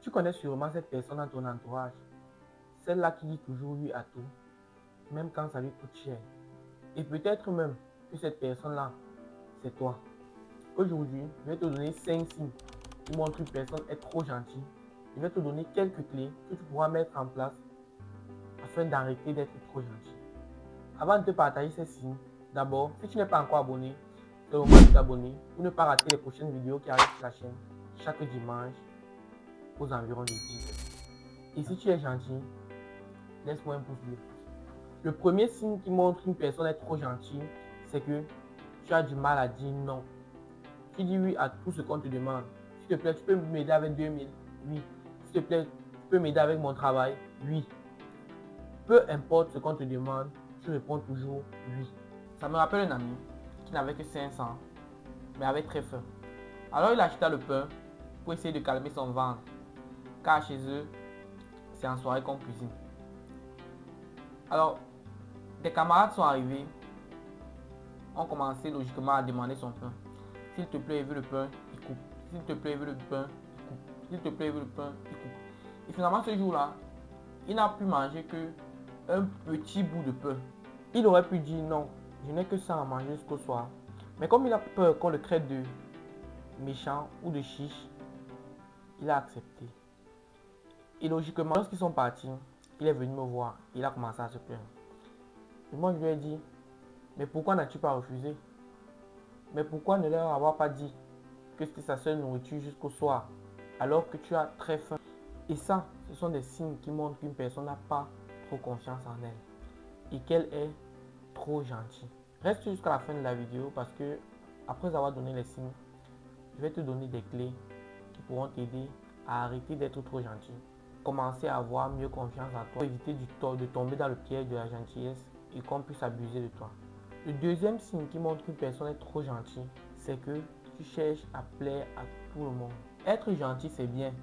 Tu connais sûrement cette personne dans ton entourage, celle-là qui dit toujours oui à tout, même quand ça lui coûte cher. Et peut-être même que cette personne-là, c'est toi. Aujourd'hui, je vais te donner 5 signes qui montrent qu'une personne est trop gentille. Je vais te donner quelques clés que tu pourras mettre en place afin d'arrêter d'être trop gentil. Avant de te partager ces signes, d'abord, si tu n'es pas encore abonné, c'est le moment de t'abonner pour ne pas rater les prochaines vidéos qui arrivent sur la chaîne chaque dimanche aux environs de 10h. Et si tu es gentil, laisse-moi un pouce bleu. Le premier signe qui montre qu'une personne est trop gentille, c'est que tu as du mal à dire non. Tu dis oui à tout ce qu'on te demande. S'il te plaît, tu peux m'aider avec 2000? Oui. S'il te plaît, tu peux m'aider avec mon travail? Oui. Peu importe ce qu'on te demande, tu réponds toujours oui. Ça me rappelle un ami qui n'avait que 500, mais avait très faim. Alors il acheta le pain pour essayer de calmer son ventre, car chez eux, c'est en soirée qu'on cuisine. Alors, des camarades sont arrivés, ont commencé logiquement à demander son pain. S'il te plaît, il veut le pain, il coupe. S'il te plaît, il veut le pain, il coupe. S'il te plaît, il veut le pain, il coupe. Et finalement, ce jour-là, il n'a pu manger que un petit bout de pain. Il aurait pu dire non, je n'ai que ça à manger jusqu'au soir. Mais comme il a peur qu'on le traite de méchant ou de chiche, il a accepté. Et logiquement, lorsqu'ils sont partis, il est venu me voir. Il a commencé à se plaindre. Et moi, je lui ai dit, mais pourquoi n'as-tu pas refusé? Mais pourquoi ne leur avoir pas dit que c'était sa seule nourriture jusqu'au soir, alors que tu as très faim? Et ça, ce sont des signes qui montrent qu'une personne n'a pas trop confiance en elle et qu'elle est trop gentille. Reste jusqu'à la fin de la vidéo parce que, après avoir donné les signes, je vais te donner des clés qui pourront t'aider à arrêter d'être trop gentil. Commencer à avoir mieux confiance en toi, pour éviter de tomber dans le piège de la gentillesse et qu'on puisse abuser de toi. Le deuxième signe qui montre qu'une personne est trop gentille, c'est que tu cherches à plaire à tout le monde. Être gentil, c'est bien,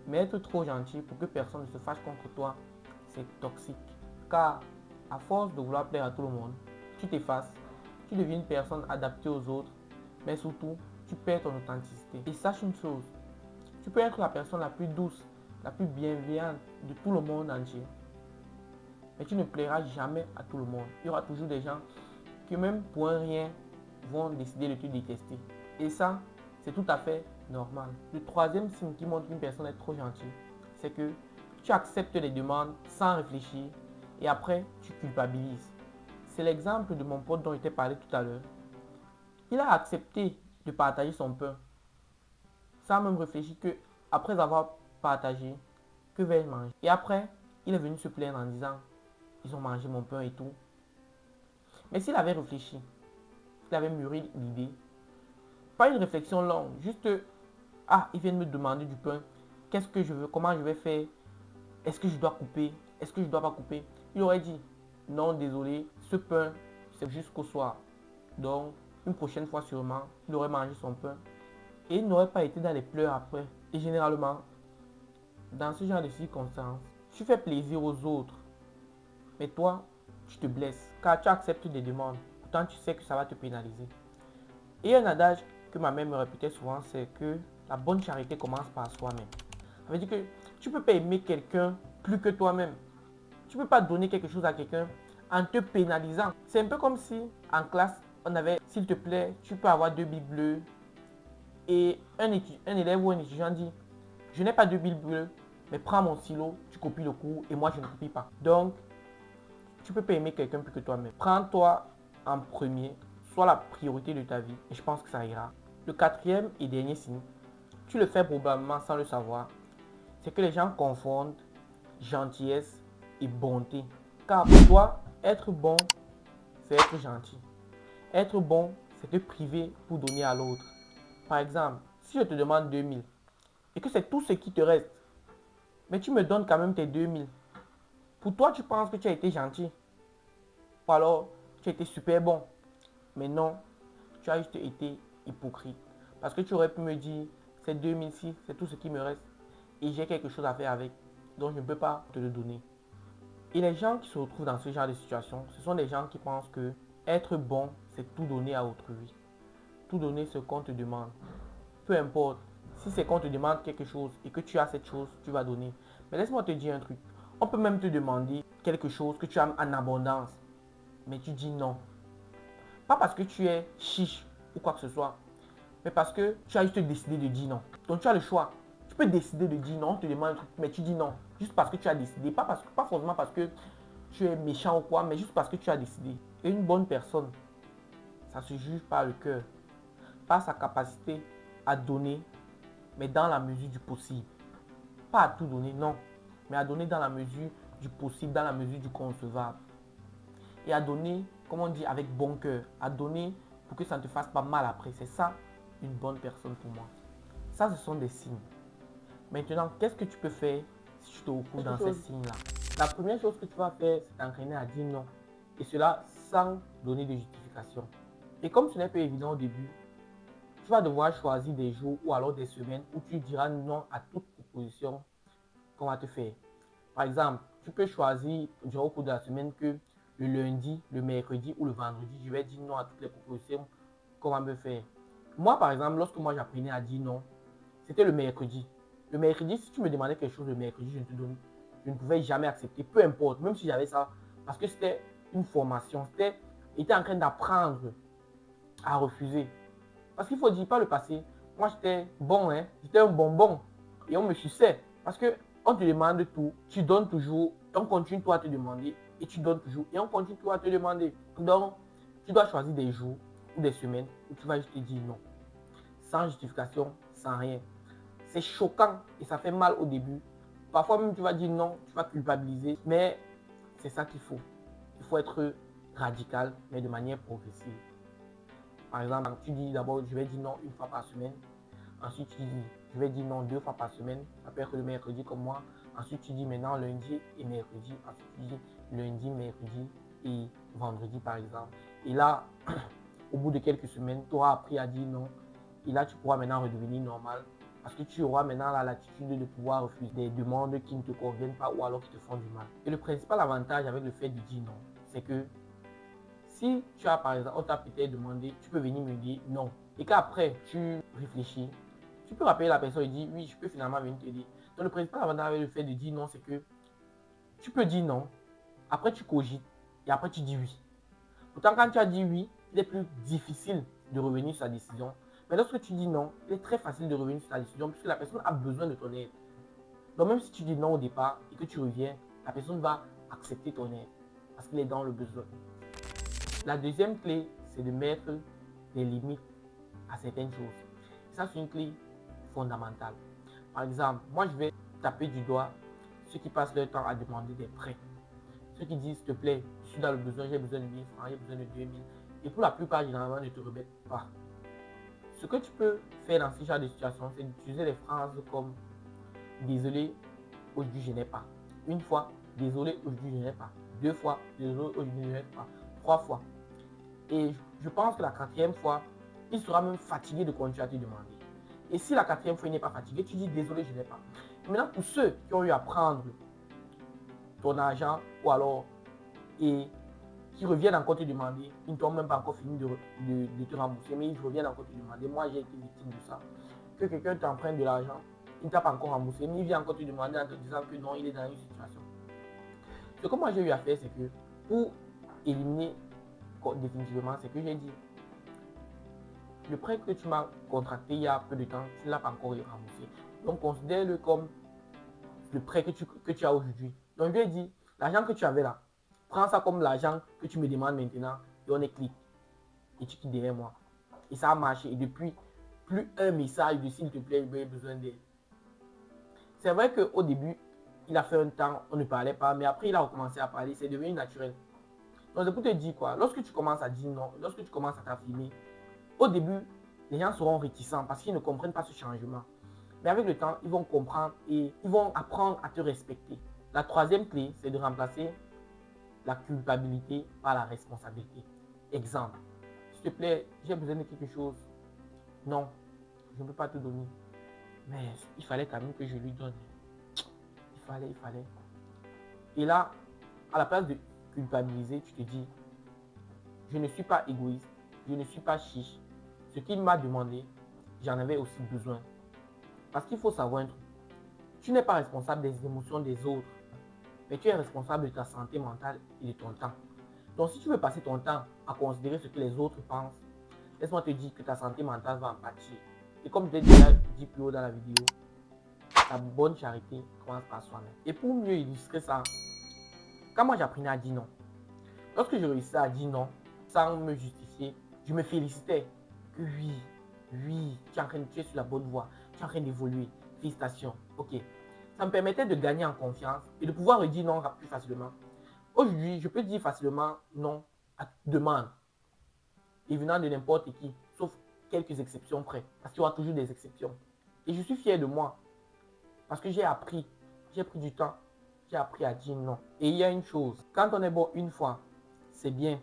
mais être trop gentil pour que personne ne se fâche contre toi, c'est toxique. Car à force de vouloir plaire à tout le monde, tu t'effaces, tu deviens une personne adaptée aux autres, mais surtout, tu perds ton authenticité. Et sache une chose, tu peux être la personne la plus douce, la plus bienveillante de tout le monde entier, mais tu ne plairas jamais à tout le monde. Il y aura toujours des gens qui, même pour un rien, vont décider de te détester. Et ça, c'est tout à fait normal. Le troisième signe qui montre qu'une personne est trop gentille, c'est que tu acceptes les demandes sans réfléchir et après, tu culpabilises. C'est l'exemple de mon pote dont je t'ai parlé tout à l'heure. Il a accepté de partager son pain sans même réfléchir que après avoir partagé, que vais-je manger? Et après, il est venu se plaindre en disant, ils ont mangé mon pain et tout. Mais s'il avait réfléchi, s'il avait mûri l'idée, pas une réflexion longue, juste, ah, ils viennent me demander du pain, qu'est-ce que je veux, comment je vais faire, est-ce que je dois couper, est-ce que je dois pas couper? Il aurait dit, non, désolé, ce pain, c'est jusqu'au soir. Donc, une prochaine fois sûrement, il aurait mangé son pain et il n'aurait pas été dans les pleurs après. Et généralement, dans ce genre de circonstances, tu fais plaisir aux autres, mais toi, tu te blesses car tu acceptes des demandes. Pourtant, tu sais que ça va te pénaliser. Et un adage que ma mère me répétait souvent, c'est que la bonne charité commence par soi-même. Ça veut dire que tu ne peux pas aimer quelqu'un plus que toi-même. Tu ne peux pas donner quelque chose à quelqu'un en te pénalisant. C'est un peu comme si en classe, on avait, s'il te plaît, tu peux avoir 2 billes bleues. Et un élève ou un étudiant dit, je n'ai pas de billes bleues, mais prends mon stylo, tu copies le cours et moi je ne copie pas. Donc, tu ne peux pas aimer quelqu'un plus que toi-même. Prends-toi en premier, sois la priorité de ta vie et je pense que ça ira. Le quatrième et dernier signe, tu le fais probablement sans le savoir, c'est que les gens confondent gentillesse et bonté. Car pour toi, être bon, c'est être gentil. Être bon, c'est te priver pour donner à l'autre. Par exemple, si je te demande 2000 et que c'est tout ce qui te reste, mais tu me donnes quand même tes 2000. Pour toi, tu penses que tu as été gentil. Ou alors, tu as été super bon. Mais non, tu as juste été hypocrite. Parce que tu aurais pu me dire, c'est 2006, c'est tout ce qui me reste. Et j'ai quelque chose à faire avec. Donc, je ne peux pas te le donner. Et les gens qui se retrouvent dans ce genre de situation, ce sont des gens qui pensent que être bon, c'est tout donner à autrui. Tout donner ce qu'on te demande. Peu importe Si c'est qu'on te demande quelque chose et que tu as cette chose, tu vas donner. Mais laisse-moi te dire un truc. On peut même te demander quelque chose que tu as en abondance, mais tu dis non. Pas parce que tu es chiche ou quoi que ce soit, mais parce que tu as juste décidé de dire non. Donc tu as le choix. Tu peux décider de dire non, on te demande un truc, mais tu dis non. Juste parce que tu as décidé. Pas forcément parce que tu es méchant ou quoi, mais juste parce que tu as décidé. Et une bonne personne, ça se juge par le cœur, par sa capacité à donner, mais dans la mesure du possible. Pas à tout donner, non, mais à donner dans la mesure du possible, dans la mesure du concevable. Et à donner, comme on dit, avec bon cœur. À donner pour que ça ne te fasse pas mal après. C'est ça, une bonne personne pour moi. Ça, ce sont des signes. Maintenant, qu'est-ce que tu peux faire si tu te retrouves dans ces signes-là? La première chose que tu vas faire, c'est t'entraîner à dire non. Et cela sans donner de justification. Et comme ce n'est pas évident au début, tu vas devoir choisir des jours ou alors des semaines où tu diras non à toute proposition qu'on va te faire. Par exemple, tu peux choisir durant au cours de la semaine que le lundi, le mercredi ou le vendredi, je vais dire non à toutes les propositions qu'on va me faire. Moi, par exemple, lorsque moi j'apprenais à dire non, c'était le mercredi. Le mercredi, si tu me demandais quelque chose le mercredi, je ne pouvais jamais accepter, peu importe, même si j'avais ça, parce que c'était une formation, j'étais en train d'apprendre à refuser. Parce qu'il faut dire, pas le passé, moi j'étais bon, hein, j'étais un bonbon, et on me suçait. Parce que on te demande tout, tu donnes toujours, on continue toi à te demander, et tu donnes toujours, et on continue toi à te demander. Donc, tu dois choisir des jours ou des semaines où tu vas juste te dire non. Sans justification, sans rien. C'est choquant et ça fait mal au début. Parfois même tu vas dire non, tu vas culpabiliser, mais c'est ça qu'il faut. Il faut être radical, mais de manière progressive. Par exemple, tu dis d'abord, je vais dire non une fois par semaine. Ensuite, tu dis, je vais dire non 2 fois par semaine. Ça peut être le mercredi comme moi. Ensuite, tu dis maintenant lundi et mercredi. Ensuite, tu dis lundi, mercredi et vendredi, par exemple. Et là, au bout de quelques semaines, tu auras appris à dire non. Et là, tu pourras maintenant redevenir normal. Parce que tu auras maintenant la latitude de pouvoir refuser des demandes qui ne te conviennent pas ou alors qui te font du mal. Et le principal avantage avec le fait de dire non, c'est que si tu as par exemple, on t'a peut-être demandé, tu peux venir me dire non. Et qu'après, tu réfléchis, tu peux rappeler la personne et dire oui, je peux finalement venir te dire. Donc le principal avantage avec le fait de dire non, c'est que tu peux dire non, après tu cogites et après tu dis oui. Pourtant, quand tu as dit oui, il est plus difficile de revenir sur sa décision. Mais lorsque tu dis non, il est très facile de revenir sur ta décision puisque la personne a besoin de ton aide. Donc même si tu dis non au départ et que tu reviens, la personne va accepter ton aide parce qu'il est dans le besoin. La deuxième clé, c'est de mettre des limites à certaines choses. Ça, c'est une clé fondamentale. Par exemple, moi, je vais taper du doigt ceux qui passent leur temps à demander des prêts. Ceux qui disent, s'il te plaît, je suis dans le besoin, j'ai besoin de 1000 francs, j'ai besoin de 2000. Et pour la plupart, généralement, ne te remettent pas. Ce que tu peux faire dans ce genre de situation, c'est d'utiliser des phrases comme désolé, aujourd'hui je n'ai pas. Une fois, désolé, aujourd'hui je n'ai pas. 2 fois, désolé, aujourd'hui je n'ai pas. 3 fois. Et je pense que la 4e fois, il sera même fatigué de continuer à te demander. Et si la 4e fois, il n'est pas fatigué, tu dis désolé, je n'ai pas. Et maintenant, pour ceux qui ont eu à prendre ton argent ou alors et qui reviennent encore te demander, ils ne t'ont même pas encore fini de te rembourser, mais ils reviennent encore te demander. Moi, j'ai été victime de ça. Que quelqu'un t'emprunte de l'argent, il ne t'a pas encore remboursé, mais il vient encore te demander en te disant que non, il est dans une situation. Ce que moi j'ai eu à faire, c'est que pour éliminer définitivement, c'est que j'ai dit, le prêt que tu m'as contracté il y a peu de temps, tu ne l'as pas encore remboursé. Donc considère-le comme le prêt que tu as aujourd'hui. Donc je lui ai dit, l'argent que tu avais là, prends ça comme l'argent que tu me demandes maintenant et on est clic. Et tu quittes derrière moi. Et ça a marché. Et depuis, plus un message de s'il te plaît, j'ai besoin d'aide. C'est vrai qu'au début, il a fait un temps, on ne parlait pas, mais après il a recommencé à parler, c'est devenu naturel. Donc c'est pour te dire quoi, lorsque tu commences à dire non, lorsque tu commences à t'affirmer, au début, les gens seront réticents parce qu'ils ne comprennent pas ce changement. Mais avec le temps, ils vont comprendre et ils vont apprendre à te respecter. La troisième clé, c'est de remplacer la culpabilité par la responsabilité. Exemple, s'il te plaît, j'ai besoin de quelque chose. Non, je ne peux pas te donner. Mais il fallait quand même que je lui donne. Il fallait. Et là, à la place de culpabiliser, tu te dis, je ne suis pas égoïste, je ne suis pas chiche. Ce qu'il m'a demandé, j'en avais aussi besoin. Parce qu'il faut savoir un truc. Tu n'es pas responsable des émotions des autres, mais tu es responsable de ta santé mentale et de ton temps. Donc, si tu veux passer ton temps à considérer ce que les autres pensent, laisse-moi te dire que ta santé mentale va en pâtir. Et comme je l'ai déjà dit plus haut dans la vidéo, la bonne charité commence par soi-même. Et pour mieux illustrer ça, quand moi j'apprenais à dire non, lorsque je réussissais à dire non, sans me justifier, je me félicitais que oui, tu es sur la bonne voie, tu es en train d'évoluer, félicitations, ok. Ça me permettait de gagner en confiance et de pouvoir redire non plus facilement. Aujourd'hui, je peux dire facilement non à toute demande, et venant de n'importe qui, sauf quelques exceptions près, parce qu'il y aura toujours des exceptions. Et je suis fier de moi, parce que j'ai pris du temps, j'ai appris à dire non. Et il y a une chose, quand on est bon une fois, c'est bien.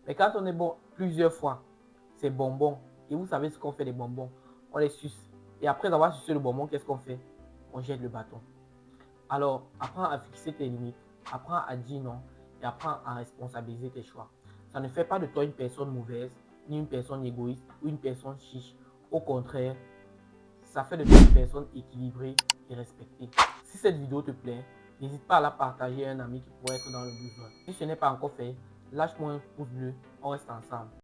Mais quand on est bon plusieurs fois, c'est bonbon. Et vous savez ce qu'on fait des bonbons? On les suce. Et après avoir sucé le bonbon, qu'est-ce qu'on fait? On jette le bâton. Alors, apprends à fixer tes limites, apprends à dire non et apprends à responsabiliser tes choix. Ça ne fait pas de toi une personne mauvaise, ni une personne égoïste ou une personne chiche. Au contraire, ça fait de toi une personne équilibrée et respectée. Si cette vidéo te plaît, n'hésite pas à la partager à un ami qui pourrait être dans le besoin. Si ce n'est pas encore fait, lâche-moi un pouce bleu, on reste ensemble.